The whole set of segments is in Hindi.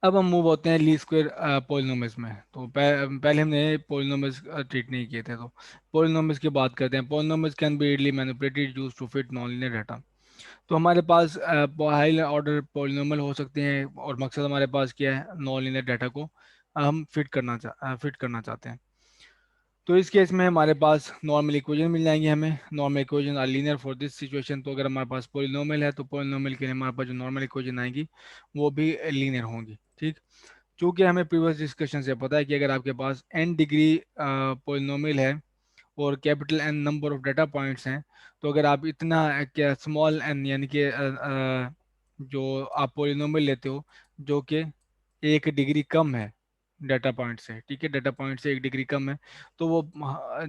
अब हम मूव होते हैं ली स्क्वायर पोलिनोमियल्स में। तो पहले हमने पोलिनोमियल्स ट्रीट नहीं किए थे, तो पोलिनोमियल्स की बात करते हैं। Polynomials can be easily manipulated use to fit non linear data. तो हमारे पास हाई ऑर्डर पोलिनोमियल हो सकते हैं, और मकसद हमारे पास क्या है, नॉन लीनियर डाटा को हम फिट करना चाहते हैं। तो इस केस में हमारे पास नॉर्मल इक्वेशन मिल जाएंगे हमें। Normal equation are linear for this situation. तो अगर हमारे पास पोलिनोमियल है तो पोलिनोमियल के लिए हमारे पास जो नॉर्मल इक्वेशन आएंगी वो भी लीनियर होंगी, ठीक। चूंकि हमें प्रीवियस डिस्कशन से पता है कि अगर आपके पास n डिग्री पोलिनोमियल है और capital N number of data points हैं, तो अगर आप इतना क्या स्मॉल n यानी कि जो आप पोलिनोमियल लेते हो जो कि 1 डिग्री कम है डाटा पॉइंट से, ठीक है, डाटा पॉइंट से 1 डिग्री कम है, तो वो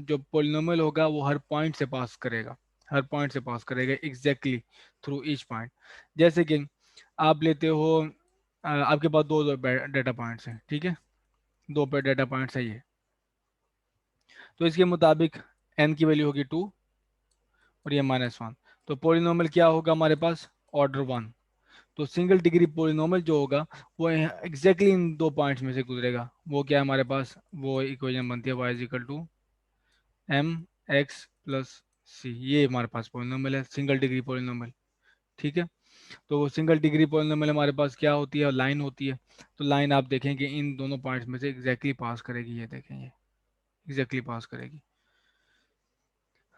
जो पोलिनोमियल होगा वो हर पॉइंट से पास करेगा, हर पॉइंट से पास करेगा एग्जैक्टली थ्रू ईच पॉइंट। जैसे कि आप लेते हो आपके पास दो डाटा पॉइंट्स हैं, ठीक है, दो पे डाटा पॉइंट्स है ये। तो इसके मुताबिक n की वैल्यू होगी 2 और ये -1। तो पोलिनोमियल क्या होगा हमारे पास, ऑर्डर 1। तो सिंगल डिग्री पोलिनोमियल जो होगा वो एग्जैक्टली इन दो पॉइंट्स में से गुजरेगा। वो क्या है हमारे पास, वो इक्वेशन बनती है y = mx + c। ये हमारे पास पोलिनोमियल है, सिंगल डिग्री पोलिनोमियल, ठीक है। तो वो सिंगल डिग्री पोलिनोमियल हमारे पास क्या होती है, लाइन होती है। तो लाइन आप देखेंगे इन दोनों पॉइंट्स में से एग्जैक्टली पास करेगी, ये देखेंगे एग्जैक्टली पास करेगी।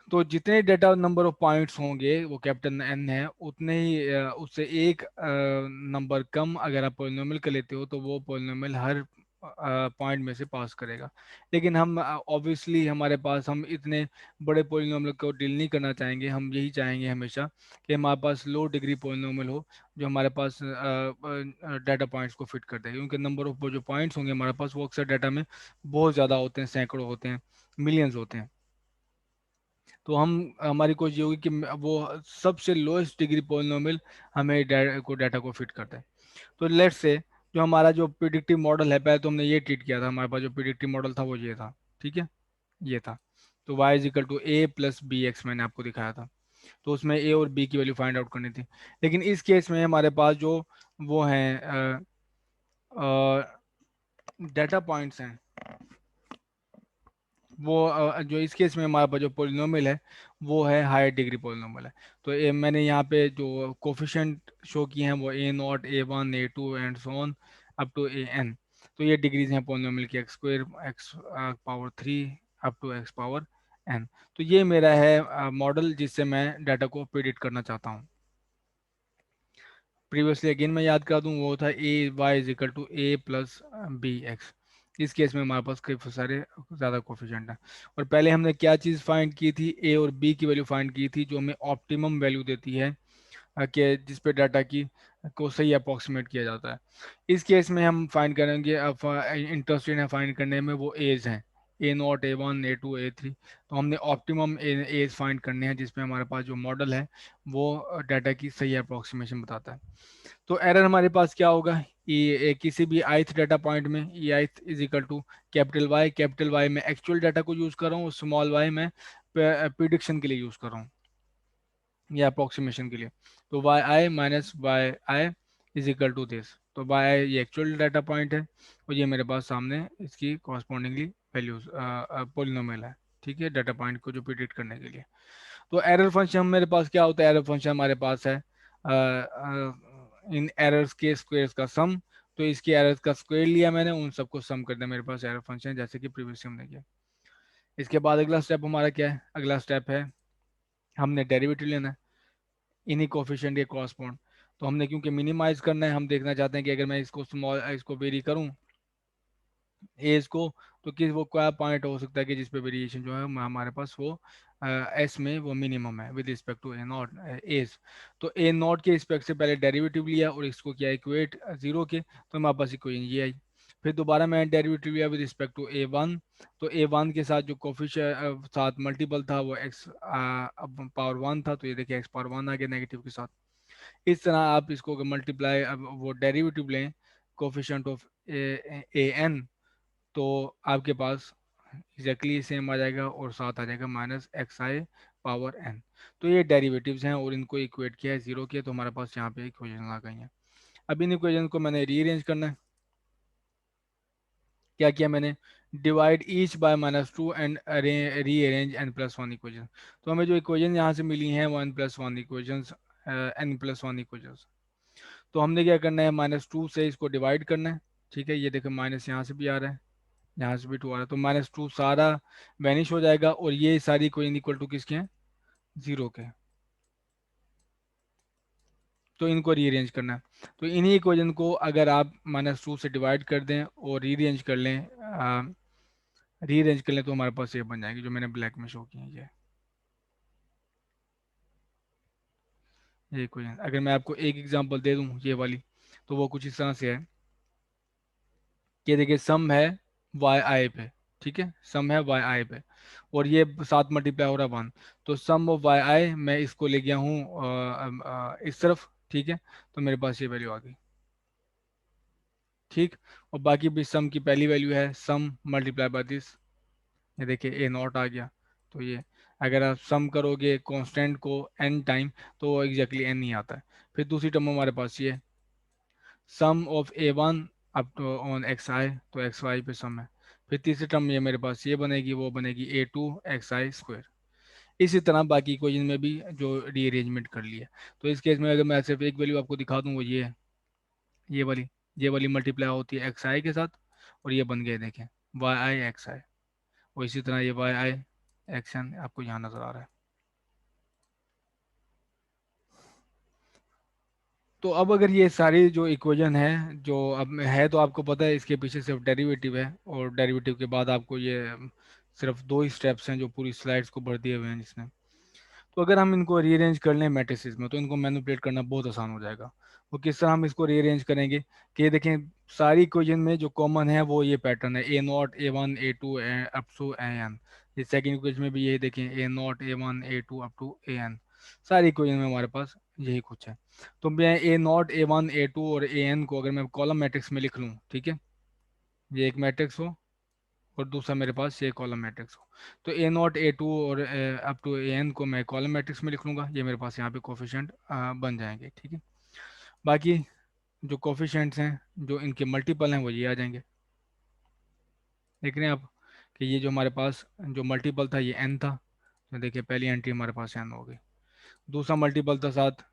तो जितने डेटा नंबर ऑफ पॉइंट्स होंगे वो कैपिटल एन है, उतने ही उससे एक नंबर कम अगर आप पोलिनोमियल का लेते हो तो वो पोलिनोमियल हर पॉइंट में से पास करेगा। लेकिन हम ऑब्वियसली हमारे पास हम इतने बड़े पोलिनोमियल को डील नहीं करना चाहेंगे। हम यही चाहेंगे हमेशा कि हमारे पास लो डिग्री पोलिनोमियल हो जो हमारे पास डाटा पॉइंट्स को फिट कर दे, क्योंकि नंबर ऑफ जो पॉइंट्स होंगे हमारे पास वो अक्सर डाटा में बहुत ज़्यादा होते हैं, सैकड़ों होते हैं, मिलियंस होते हैं। तो हम हमारी कोशिश ये होगी कि वो सबसे लोएस्ट डिग्री पोलिनोमियल हमें डाटा को फिट करता है। तो लेट्स से जो हमारा जो प्रिडिक्टिव मॉडल है, पहले तो हमने ये ट्रीट किया था, हमारे पास जो प्रिडिक्टिव मॉडल था वो ये था, ठीक है, ये था। तो y = a + bx मैंने आपको दिखाया था। तो उसमें a और b की वैल्यू फाइंड आउट करनी थी। लेकिन इस केस में हमारे पास जो वो हैं डाटा पॉइंट्स हैं, वो जो इस केस में हमारे पास जो पोलिनोमियल है वो है हायर डिग्री पोलिनोमियल है। तो मैंने यहाँ पे जो कोफिशिएंट शो किए हैं वो a0 a1 a2 and so on up to an। तो ये डिग्रीज हैं पोलिनोमियल की, x² x⁻³ up to x⁻n। तो ये मेरा है मॉडल जिससे मैं डाटा को प्रिडिक्ट करना चाहता हूँ। प्रीवियसली अगेन मैं याद करा दूं, वो था y = a + bx। इस केस में हमारे पास कई सारे ज़्यादा कोफिशिएंट हैं। और पहले हमने क्या चीज़ फाइंड की थी, a और b की वैल्यू फाइंड की थी जो हमें ऑप्टिमम वैल्यू देती है कि जिस पे डाटा की को सही अप्रोक्सीमेट किया जाता है। इस केस में हम फाइंड करेंगे, इंटरेस्टेड है फाइंड करने में, वो एज हैं a0 a1 a2 a3। तो हमने ऑप्टिमम एज फाइंड करने हैं जिसमें हमारे पास जो मॉडल है वो डाटा की सही अप्रोक्सीमेशन बताता है। तो एरर हमारे पास क्या होगा, किसी भी ith डाटा पॉइंट में ith = कैपिटल वाई में एक्चुअल डाटा को यूज़ कर रहा हूँ, स्मॉल वाई में प्रिडिक्शन के लिए यूज़ कर रहा हूँ या अप्रोक्सीमेशन के लिए। तो y i - yi = दिस। तो y ये एक्चुअल डाटा पॉइंट है और ये मेरे पास सामने इसकी कॉरस्पॉन्डिंगली वैल्यूज पोलिनोमियल है, ठीक है, डाटा पॉइंट को जो प्रिडिक्ट करने के लिए। तो एरर फंक्शन मेरे पास क्या होता है, एरर फंक्शन हमारे पास है इन एरर्स के स्क्वायर्स का सम। तो इसके एरर्स का स्क्वायर लिया मैंने, उन सबको सम कर दिया, मेरे पास एरर फंक्शन है जैसे कि प्रीवियसली हमने किया। इसके बाद अगला स्टेप हमारा क्या है, अगला स्टेप है हमने डेरिवेटिव लेना है इन्हीं कोफिशिएंट के कॉरस्पॉन्ड। तो हमने क्योंकि मिनिमाइज करना है, हम देखना चाहते हैं कि अगर मैं इसको स्मॉल इसको वेरी करूं एज को, तो किस वो क्या पॉइंट हो सकता है कि जिस पे वेरिएशन जो है हमारे पास वो एस में वो मिनिमम है with respect to a0 as. तो a0 के रिस्पेक्ट से पहले डेरिवेटिव लिया और इसको किया इक्वेट 0 के, तो हमारे पास इक्वेशन ये आई। फिर दोबारा मैं डेरिवेटिव लिया विद रिस्पेक्ट टू a1। तो a1 के साथ जो कोफिशिएंट साथ मल्टीपल था वो x⁻1 था, तो ये देखिए x⁻1 आ गया नेगेटिव के साथ। इस तरह आप इसको मल्टीप्लाई, अब वो डेरिवेटिव लें कोफिशिएंट ऑफ an, तो आपके पास एग्जैक्टली सेम आ जाएगा और साथ आ जाएगा -xi⁻n। तो ये डेरिवेटिव्स हैं और इनको इक्वेट किया है 0 के, तो हमारे पास यहाँ पे इक्वेशन आ गई हैं। अब इन इक्वेशन को मैंने रीअरेंज करना है। क्या किया मैंने, divide each by -2 and rearrange n+1 equation. तो हमें जो इक्वेशन यहाँ से मिली हैं वो n+1 इक्वेशंस, n+1 इक्वेशंस। तो हमने क्या करना है, -2 से इसको डिवाइड करना है। ठीक है, ये देखो माइनस यहाँ से भी आ रहा है, यहाँ से भी 2 आ रहा है, तो -2 सारा वैनिश हो जाएगा, और ये सारी इक्वेशन इक्वल टू किसके हैं, जीरो के। तो इनको रीअरेंज करना है। तो इन्हीं इक्वेशन को अगर आप -2 से डिवाइड कर दें और रीअरेंज कर लें, रीअरेंज कर लें, तो हमारे पास ये बन जाएगी जो मैंने ब्लैक में शो की है, ये इक्वेशन। अगर मैं आपको एक एग्जांपल दे दूं ये वाली, तो वो कुछ इस तरह से है कि देखिए सम है वाई आई पे, ठीक है, सम है वाई आई पे, और ये साथ मल्टीप्लाई हो रहा है 1। तो सम ऑफ वाई आई मैं इसको ले गया हूँ इस तरफ, ठीक है, तो मेरे पास ये वैल्यू आ गई। ठीक, और बाकी भी सम की पहली वैल्यू है सम मल्टीप्लाई बाय दिस, ये देखिए ए नॉट आ गया। तो ये अगर आप सम करोगे कांस्टेंट को एन टाइम, तो वो एग्जैक्टली एन ही आता है। फिर दूसरी टर्म हमारे पास ये sum of a one up to on x i, तो एक्स वाई पे सम है। फिर तीसरी टर्म ये मेरे पास ये बनेगी, वो बनेगी A2 XI²। इसी तरह बाकी इक्वेशन में भी जो रीअरेंजमेंट कर लिया। तो इस केस में अगर मैं सिर्फ एक वैल्यू आपको दिखा दूँ, वो ये है, ये वाली, ये वाली मल्टीप्लाई होती है एक्स आई के साथ, और ये बन गया देखें YI XI। और इसी तरह ये YI XN आपको यहाँ नज़र आ रहा है। तो अब अगर ये सारी जो इक्वेशन है जो अब है, तो आपको पता है इसके पीछे सिर्फ डेरिवेटिव है, और डेरिवेटिव के बाद आपको ये सिर्फ दो ही स्टेप्स हैं जो पूरी स्लाइड्स को भर दिए हुए हैं जिसमें। तो अगर हम इनको रीअरेंज कर लें मैट्रिसेस में, तो इनको मैनिपुलेट करना बहुत आसान हो जाएगा। वो किस तरह हम इसको रीअरेंज करेंगे, कि देखें सारी इक्वेशन में जो कॉमन है वो ये पैटर्न है A0 A1 A2 up to AN। ये सेकंड इक्वेशन में भी यही देखें A0 A1 A2 up to AN। सारी इक्वेशन में हमारे पास यही कुछ है। तो मैं A0 A1 A2 और AN को अगर मैं कॉलम मैट्रिक्स में लिख लूँ, ठीक है, ये एक मैट्रिक्स हो और दूसरा मेरे पास ये कॉलम मैट्रिक्स हो, तो A0 A2 और अप टू AN को मैं कॉलम मैट्रिक्स में लिख लूँगा। ये मेरे पास यहाँ पे कोफिशिएंट बन जाएंगे, ठीक है। बाकी जो कोफिशिएंट्स हैं जो इनके मल्टीपल हैं वो ये आ जाएंगे। देख रहे हैं आप कि ये जो हमारे पास जो मल्टीपल था ये n था, तो देखिए पहली एंट्री हमारे पास n हो गई। दूसरा मल्टीपल था साथ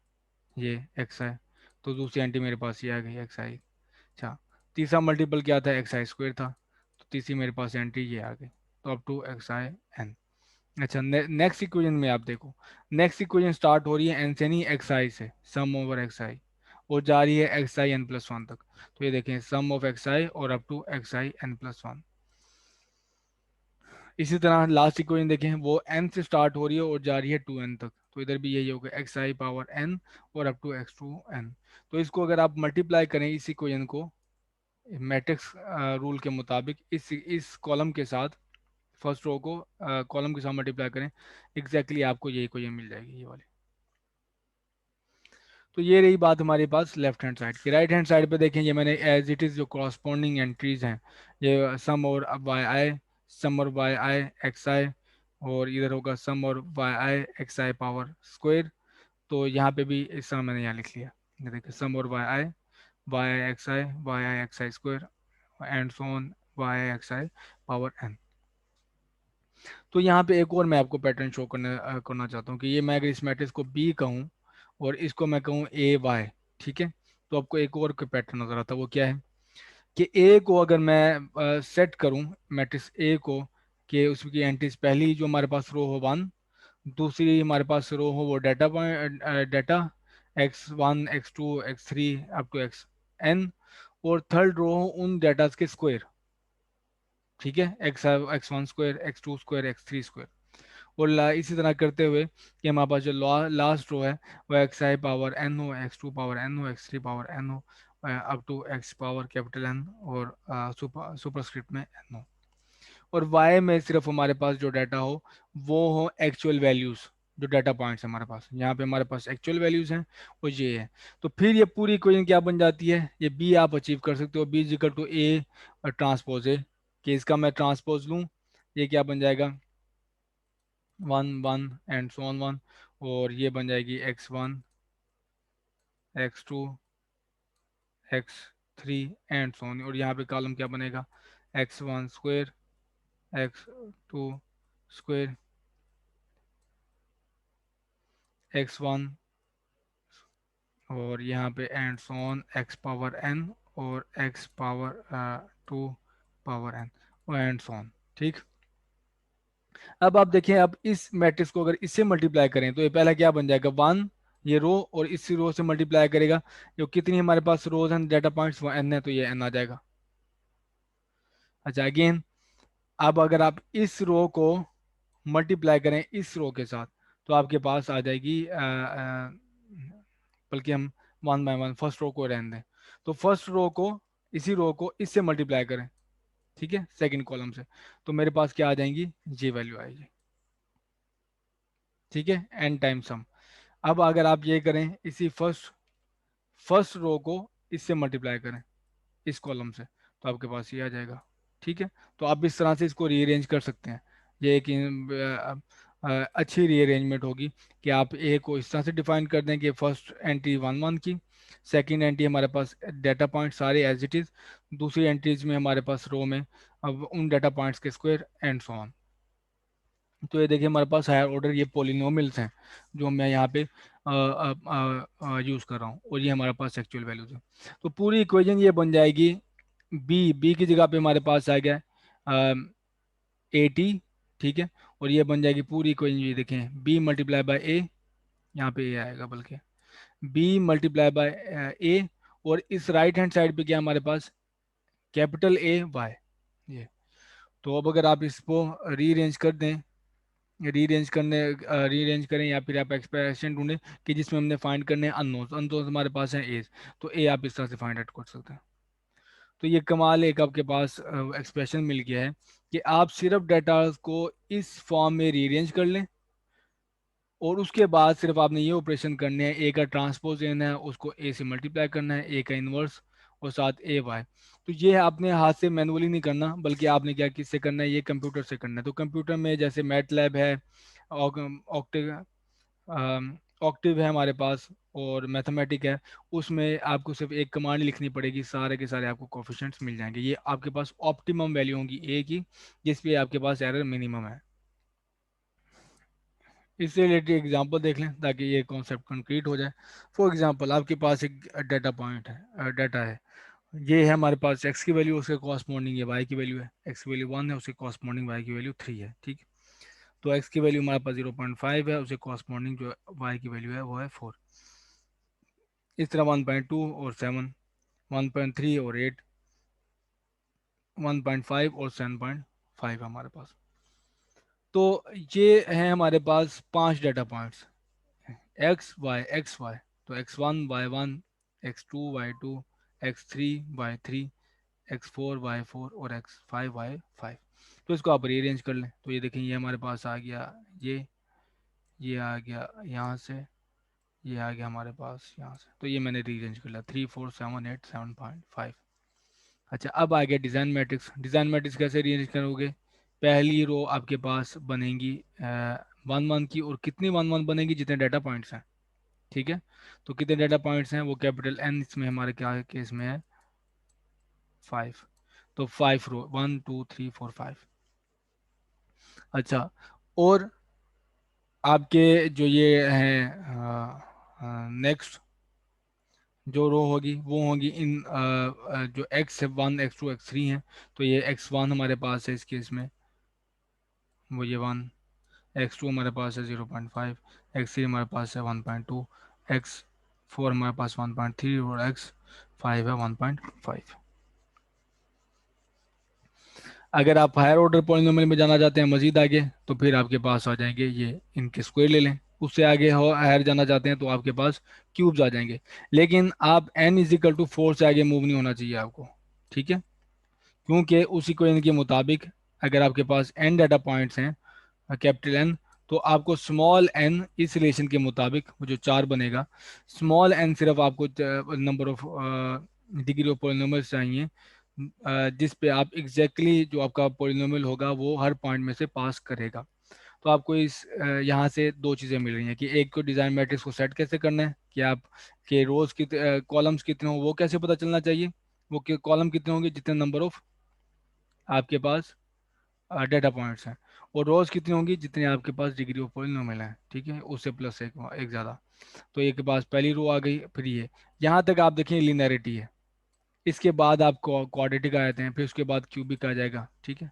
ये x है, तो दूसरी एंट्री मेरे पास ये आ गई XI। अच्छा, तीसरा मल्टीपल क्या था, XI² था, तो तीसरी मेरे पास एंट्री ये आ गई, तो अप टू XIN। अच्छा, नेक्स्ट इक्वेशन में आप देखो, नेक्स्ट इक्वेशन स्टार्ट हो रही है एन से नहीं XI से, सम ओवर XI, और जा रही है XIN+1 तक। तो ये देखें सम ऑफ XI और अप टू XIN+1। इसी तरह लास्ट इक्वेशन देखें, वो n से स्टार्ट हो रही है और जा रही है 2n तक, तो इधर भी यही होगा XI⁻n और अप टू X2n। तो इसको अगर आप मल्टीप्लाई करें इस इक्वेशन को मैट्रिक्स रूल के मुताबिक इस कॉलम के साथ, फर्स्ट रो को कॉलम के साथ मल्टीप्लाई करें, एग्जैक्टली आपको ये इक्वेशन मिल जाएगी, ये वाली। तो ये रही बात हमारे पास लेफ्ट हैंड साइड की। राइट हैंड साइड पे देखें, ये मैंने एज इट इज़ जो कॉरस्पॉन्डिंग एंट्रीज हैं, ये सम और वाई आई, सम और वाई आई एक्स आई, और इधर होगा सम और Y I X I power square. तो यहाँ पे भी इस तरह मैंने यहाँ लिख लिया, ये देखिए सम और Y I X I, Y I X I square and so on Y I X I power n। तो यहाँ पे एक और मैं आपको पैटर्न शो करना चाहता हूँ कि ये मैं अगर इस मैट्रिक्स को बी कहूँ और इसको मैं कहूँ AY, ठीक है, तो आपको एक और पैटर्न नजर आता है। वो क्या है कि ए को अगर मैं सेट करूँ, मैट्रिक्स ए को, कि उसकी एंट्रीज पहली जो हमारे पास रो हो 1, दूसरी हमारे पास रो हो वो data point data X1 X2 X3 up to XN, और थर्ड रो हो उन डाटाज के स्क्वायर, ठीक है, X1 square X2 square X3 square. और इसी तरह करते हुए कि हमारे पास जो लास्ट रो है वो XI⁻n हो, X2 पावर n हो, X3 पावर n हो, up to X power capital N, और सुपरस्क्रिप्ट में n हो। और Y में सिर्फ हमारे पास जो डाटा हो वो हो एक्चुअल वैल्यूज़, जो डाटा पॉइंट्स हमारे पास, यहाँ पे हमारे पास एक्चुअल वैल्यूज़ हैं और ये है। तो फिर ये पूरी इक्वेशन क्या बन जाती है, ये B आप अचीव कर सकते हो, B is equal to A transpose A, कि इसका मैं ट्रांसपोज लूँ, ये क्या बन जाएगा 1 1 एंड सो ऑन 1, और ये बन जाएगी X1 X2 X3 and so on, और यहाँ पे कॉलम क्या बनेगा x1 square, x2 square, x1, और यहाँ पे and so on x power n और x पावर 2 पावर n और एंड सो ऑन। ठीक। अब आप देखें, अब इस मैट्रिक्स को अगर इससे मल्टीप्लाई करें तो ये पहला क्या बन जाएगा, 1, ये रो, और इस रो से मल्टीप्लाई करेगा, जो कितनी हमारे पास रोज हैं, डाटा पॉइंट्स, वो n है, तो ये n आ जाएगा। अच्छा अगेन, अब अगर आप इस रो को मल्टीप्लाई करें इस रो के साथ, तो आपके पास आ जाएगी बल्कि हम one by one first row को रहने दें, तो फर्स्ट रो को, इसी रो को इससे मल्टीप्लाई करें, ठीक है, सेकंड कॉलम से, तो मेरे पास क्या आ जाएंगी, ये वैल्यू आएगी। ठीक है, एन टाइम सम। अब अगर आप ये करें, इसी फर्स्ट फर्स्ट रो को इससे मल्टीप्लाई करें इस कॉलम से, तो आपके पास ये आ जाएगा। ठीक है, तो आप इस तरह से इसको रीअरेंज कर सकते हैं। ये एक अच्छी रीअरेंजमेंट होगी कि आप ए को इस तरह से डिफाइन कर दें कि फर्स्ट एंट्री 1 1 की, सेकंड एंट्री हमारे पास डाटा पॉइंट सारे एज इट इज़, दूसरी एंट्रीज में हमारे पास रो में अब उन डाटा पॉइंट्स के स्क्वायर एंड सो ऑन। तो ये देखिए हमारे पास हायर ऑर्डर ये पोलिनोमियल्स हैं जो मैं यहाँ पे यूज़ कर रहा हूँ, और ये हमारे पास एक्चुअल वैल्यूज है। तो पूरी इक्वेशन ये बन जाएगी, बी बी की जगह पे हमारे पास आ गया 80। ठीक है, और ये बन जाएगी पूरी इक्वेशन, ये देखें बी मल्टीप्लाई बाय ए, यहाँ पे ए आएगा बल्कि, बी मल्टीप्लाई बाय ए, और इस राइट हैंड साइड पे क्या हमारे पास, कैपिटल ए वाई, ये। तो अब अगर आप इसको रीअरेंज कर दें, रीअरेंज करें, या फिर आप एक्सप्रेशन ढूंढें कि जिसमें हमने फाइंड करने हैं अननोन्स, अननोन्स हमारे पास हैं एज, तो ए आप इस तरह से फाइंड आउट कर सकते हैं। तो ये कमाल एक आपके पास एक्सप्रेशन मिल गया है कि आप सिर्फ डाटा को इस फॉर्म में रीअरेंज कर लें, और उसके बाद सिर्फ आपने ये ऑपरेशन करने हैं, ए का ट्रांसपोज लेना है, उसको ए से मल्टीप्लाई करना है, ए का इन्वर्स, और साथ ए वाई। तो ये आपने हाथ से मैनुअली नहीं करना, बल्कि आपने क्या किससे करना है, ये कंप्यूटर से करना है। तो कंप्यूटर में जैसे मैट लैब है, ऑक्टिव ऑक्टिव है हमारे पास, और मैथमेटिक है, उसमें आपको सिर्फ एक कमांड लिखनी पड़ेगी, सारे के सारे आपको कोफिशिएंट्स मिल जाएंगे, ये आपके पास ऑप्टिमम वैल्यू होगी ए की, जिस पे आपके पास एरर मिनिमम है। इससे रिलेटेड एग्जांपल देख लें ताकि ये कॉन्सेप्ट कंक्रीट हो जाए। फॉर एग्जांपल आपके पास एक डाटा पॉइंट है, डाटा है, ये है हमारे पास एक्स की वैल्यू, उसके कॉरस्पॉन्डिंग ये वाई की वैल्यू है, एक्स की वैल्यू 1 है, उसके कॉरस्पॉन्डिंग वाई की वैल्यू 3 है। ठीक, तो एक्स की वैल्यू हमारे पास 0.5 है, उसके कॉरस्पॉन्डिंग जो वाई की वैल्यू है वो है 4। इस तरह 1.2 और 7, 1.3 और 8, 1.5 और 7.5 हमारे पास। तो ये है हमारे पास 5 डाटा पॉइंट्स, एक्स वाई, तो x1 y1, x2 y2, x3 y3, x4 y4 और x5 y5। तो इसको आप रीअरेंज कर लें, तो ये देखें ये हमारे पास आ गया, ये आ गया यहाँ से, ये आ गया हमारे पास यहाँ से, तो ये मैंने रीअरेंज कर लिया, 3 4 7 8 7.5। अच्छा अब आ गया डिज़ाइन मैट्रिक्स। डिज़ाइन मैट्रिक्स कैसे रीअरेंज करोगे, पहली रो आपके पास बनेगी 1 1 की, और कितनी 1 1 बनेगी, जितने डाटा पॉइंट्स हैं। ठीक है, तो कितने डाटा पॉइंट्स हैं, वो कैपिटल एन, इसमें हमारे क्या केस में है 5, तो 5 रो, 1 2 3 4 5। अच्छा, और आपके जो ये हैं नेक्स्ट जो रो होगी वो होगी इन जो x1 x2 x3 हैं, तो ये x1 हमारे पास है इस केस में, वो ये 1, x2 हमारे पास है 0.5, x3 हमारे पास है 1.2, x4 हमारे पास 1.3 और x5 है 1.5। अगर आप हायर ऑर्डर पॉलिनोमियल में जाना चाहते हैं मजीद आगे, तो फिर आपके पास आ जाएंगे ये इनके स्क्वायर ले लें। उससे आगे हो हायर जाना चाहते हैं तो आपके पास क्यूब्स आ जाएंगे, लेकिन आप n = 4 से आगे मूव नहीं होना चाहिए आपको। ठीक है, क्योंकि उसी को इनके मुताबिक अगर आपके पास n डाटा पॉइंट्स हैं, कैपिटल एन, तो आपको स्मॉल एन इस रिलेशन के मुताबिक वो जो 4 बनेगा, स्मॉल एन सिर्फ आपको number of degree of polynomials चाहिए, जिस पे आप एग्जैक्टली exactly जो आपका पोलिनोमियल होगा वो हर पॉइंट में से पास करेगा। तो आपको इस यहाँ से दो चीज़ें मिल रही हैं कि एक तो डिज़ाइन मैट्रिक्स को सेट कैसे करना है, कि आप के रोज कितने कॉलम्स कितने हो वो कैसे पता चलना चाहिए, वो कॉलम कितने होंगे जितने नंबर ऑफ आपके पास डेटा पॉइंट्स हैं, और रोज कितनी होंगी, जितने आपके पास डिग्री ऑफ पॉलिनोमियल है, ठीक है, उससे प्लस एक ज़्यादा। तो ये के पास पहली रो आ गई, फिर ये यहाँ तक आप देखें लिनियरिटी है। इसके बाद आप क्वाड्रेटिक आ जाते हैं, फिर उसके बाद क्यूबिक आ जाएगा, ठीक है।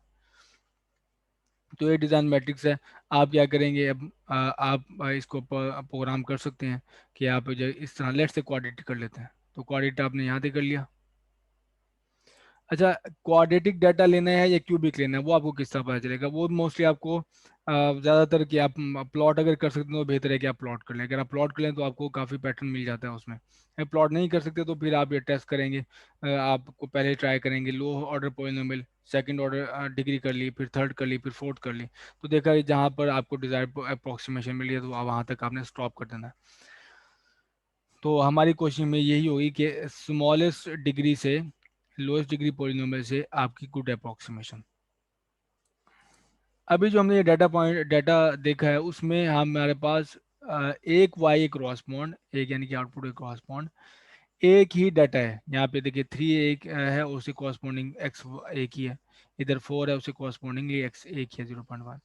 तो ये डिज़ाइन मैट्रिक्स है। आप क्या करेंगे अब, आप इसको प्रोग्राम कर सकते हैं कि आप जो इस तरह लेट से क्वाड्रेटिक कर लेते हैं, तो क्वाड्रेटिक आपने यहाँ से कर लिया। अच्छा, क्वाड्रेटिक डाटा लेना है या क्यूबिक लेना है, वो आपको किस तरह पता चलेगा, वो मोस्टली आपको ज़्यादातर कि आप प्लॉट अगर कर सकते हो तो बेहतर है कि आप प्लॉट कर लें। अगर आप प्लॉट कर लें तो आपको काफ़ी पैटर्न मिल जाता है उसमें। अगर प्लॉट नहीं कर सकते तो फिर आप ये टेस्ट करेंगे, आपको पहले ट्राई करेंगे low order polynomial, second order degree कर ली, फिर थर्ड कर ली, फिर फोर्थ कर ली। तो देखा कि जहाँ पर आपको डिजायर्ड अप्रोक्सीमेशन मिली है तो वहाँ तक आपने स्टॉप कर देना है। तो हमारी कोशिश में यही होगी कि स्मॉलेस्ट डिग्री से लोएस्ट डिग्री पोलिनोमियल से आपकी गुड अप्रोक्सीमेशन। अभी जो हमने ये डाटा पॉइंट डाटा देखा है उसमें हमारे पास एक वाई एक क्रॉस पॉइंट, एक यानी कि आउटपुट एक क्रॉस पॉइंट, एक ही डाटा है। यहाँ पे देखिए 3 एक है, उससे कॉरस्पॉन्डिंग एक्स एक ही है, इधर 4 है, उससे कॉरस्पॉन्डिंगली एक्स एक ही है 0.1।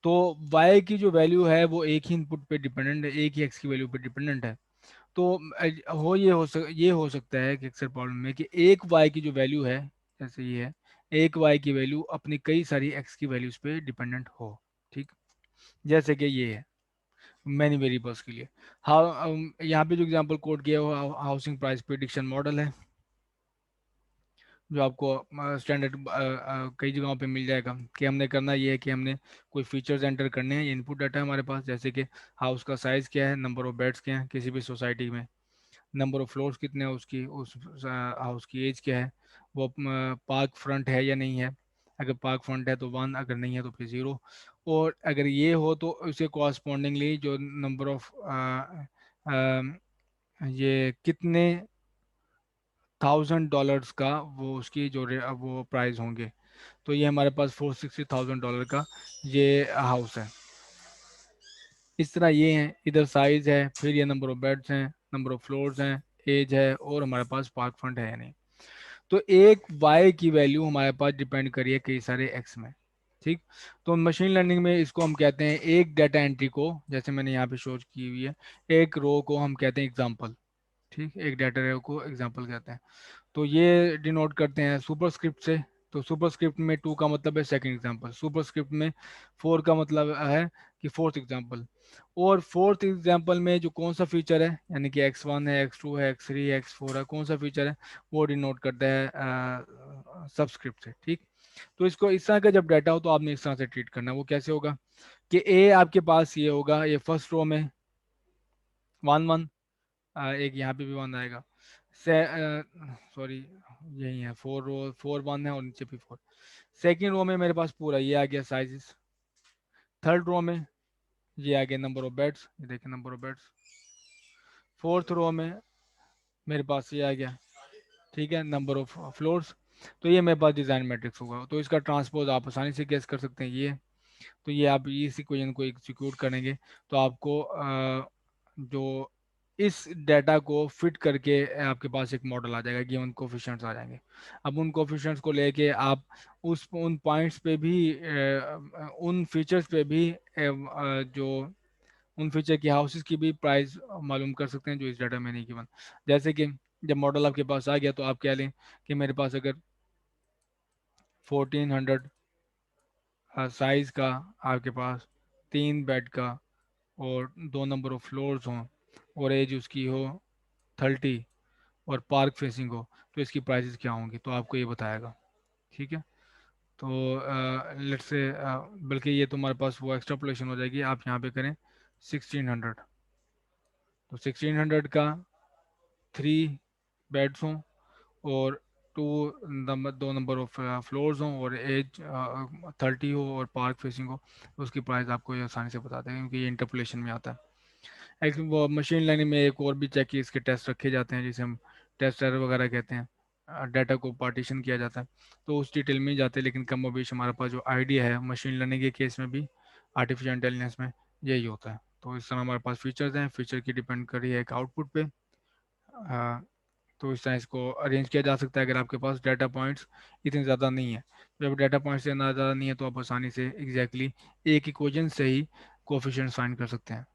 तो वाई की जो वैल्यू है वो एक ही इनपुट पे डिपेंडेंट है, एक ही एक्स की वैल्यू पे डिपेंडेंट है। तो ये हो सकता है कि अक्सर प्रॉब्लम में कि एक वाई की जो वैल्यू है, जैसे ये है, एक वाई की वैल्यू अपनी कई सारी एक्स की वैल्यूज पे डिपेंडेंट हो, ठीक। जैसे कि ये है मैनी वेरिएबल्स के लिए। यहाँ पे जो एग्जांपल कोड किया हुआ हाउसिंग प्राइस प्रिडिक्शन मॉडल है, जो आपको स्टैंडर्ड कई जगहों पे मिल जाएगा। कि हमने करना ये है कि हमने कोई फीचर्स एंटर करने हैं, ये इनपुट डाटा है हमारे पास, जैसे कि हाउस का साइज़ क्या है, नंबर ऑफ बेड्स क्या है किसी भी सोसाइटी में, नंबर ऑफ फ्लोर्स कितने हैं उसकी, उस हाउस की एज क्या है, वो पार्क फ्रंट है या नहीं है, अगर पार्क फ्रंट है तो 1, अगर नहीं है तो फिर 0। और अगर ये हो तो उसे कॉरस्पॉन्डिंगली जो नंबर ऑफ ये कितने $1000 का वो उसकी जो वो प्राइस होंगे। तो ये हमारे पास $460,000 का ये हाउस है। इस तरह ये है, इधर साइज है, फिर ये नंबर ऑफ बेड्स हैं, नंबर ऑफ फ्लोर्स हैं, एज है, और हमारे पास पार्क फ्रंट है या नहीं। तो एक वाई की वैल्यू हमारे पास डिपेंड करिए कई सारे एक्स में, ठीक। तो मशीन लर्निंग में इसको हम कहते हैं एक डाटा एंट्री को, जैसे मैंने यहाँ पे शो की हुई है, एक रो को हम कहते हैं एग्जाम्पल, ठीक, एक डाटा रो को एग्जाम्पल कहते हैं। तो ये डिनोट करते हैं सुपरस्क्रिप्ट से। तो सुपरस्क्रिप्ट में 2 का मतलब है सेकंड एग्जांपल, सुपरस्क्रिप्ट में 4 का मतलब है कि फोर्थ एग्जांपल। और फोर्थ एग्जांपल में जो कौन सा फीचर है, यानी कि x1 है, x2 है, x3 है, x4 है, कौन सा फीचर है, वो डिनोट करता है सबस्क्रिप्ट से, ठीक। तो इसको इस तरह का जब डाटा हो तो आपने इस तरह से ट्रीट करना है। वो कैसे होगा कि ए आपके पास ये होगा, ये फर्स्ट रो में 1 1, एक यहाँ पे भी 1 आएगा, से सॉरी यही है, 4 1 है और नीचे भी 4। सेकेंड रो में मेरे पास पूरा ये आ गया साइजेस। थर्ड रो में ये आ गया नंबर ऑफ बेड्स, ये देखिए number of beds. Fourth row में मेरे पास ये आ गया, ठीक है, नंबर ऑफ फ्लोर्स। तो ये मेरे पास डिज़ाइन मैट्रिक्स होगा। तो इसका ट्रांसपोज आप आसानी से गेस कर सकते हैं ये। तो ये आप इसी क्वेश्चन को एग्जीक्यूट करेंगे तो आपको जो इस डाटा को फिट करके आपके पास एक मॉडल आ जाएगा, गिवन कोफिशिएंट्स आ जाएंगे। अब उन कोफिशिएंट्स को लेके आप उस उन पॉइंट्स पे भी उन फीचर्स पे भी जो उन फीचर की हाउसेस की भी प्राइस मालूम कर सकते हैं जो इस डाटा में नहीं गिवन। जैसे कि जब मॉडल आपके पास आ गया तो आप कह लें कि मेरे पास अगर 1400 साइज का आपके पास 3 बेड का और 2 नंबर ऑफ फ्लोर्स हों और एज उसकी हो 30 और पार्क फेसिंग हो, तो इसकी प्राइसेस क्या होंगी, तो आपको ये बताएगा, ठीक है। तो लेट्स से बल्कि ये तुम्हारे पास वो एक्स्ट्रापोलेशन हो जाएगी, आप यहाँ पे करें 1600। तो 1600 का 3 बेड्स हों और 2 नंबर ऑफ फ्लोर्स हों और एज 30 हो और पार्क फेसिंग हो, तो उसकी प्राइस आपको ये आसानी से बता देंगे क्योंकि ये इंटरपोलेशन में आता है। एक्चुअली वो मशीन लर्निंग में एक और भी चेक की इसके टेस्ट रखे जाते हैं जिसे हम टेस्ट एरर वगैरह कहते हैं। डाटा को पार्टीशन किया जाता है, तो उस डिटेल में ही जाते हैं, लेकिन कम और बेश हमारे पास जो आइडिया है मशीन लर्निंग के केस में भी आर्टिफिशियल इंटेलिजेंस में यही होता है। तो इस तरह हमारे पास फीचर्स हैं, फीचर की डिपेंड कर रही है एक आउटपुट पे। तो इस तरह इसको अरेंज किया जा सकता है अगर आपके पास डाटा पॉइंट्स इतने ज़्यादा नहीं है। जब डाटा पॉइंट्स इतना ज़्यादा नहीं है तो आप आसानी से एग्जैक्टली एक इक्वेशन से ही कोफिशिएंट फाइंड कर सकते हैं।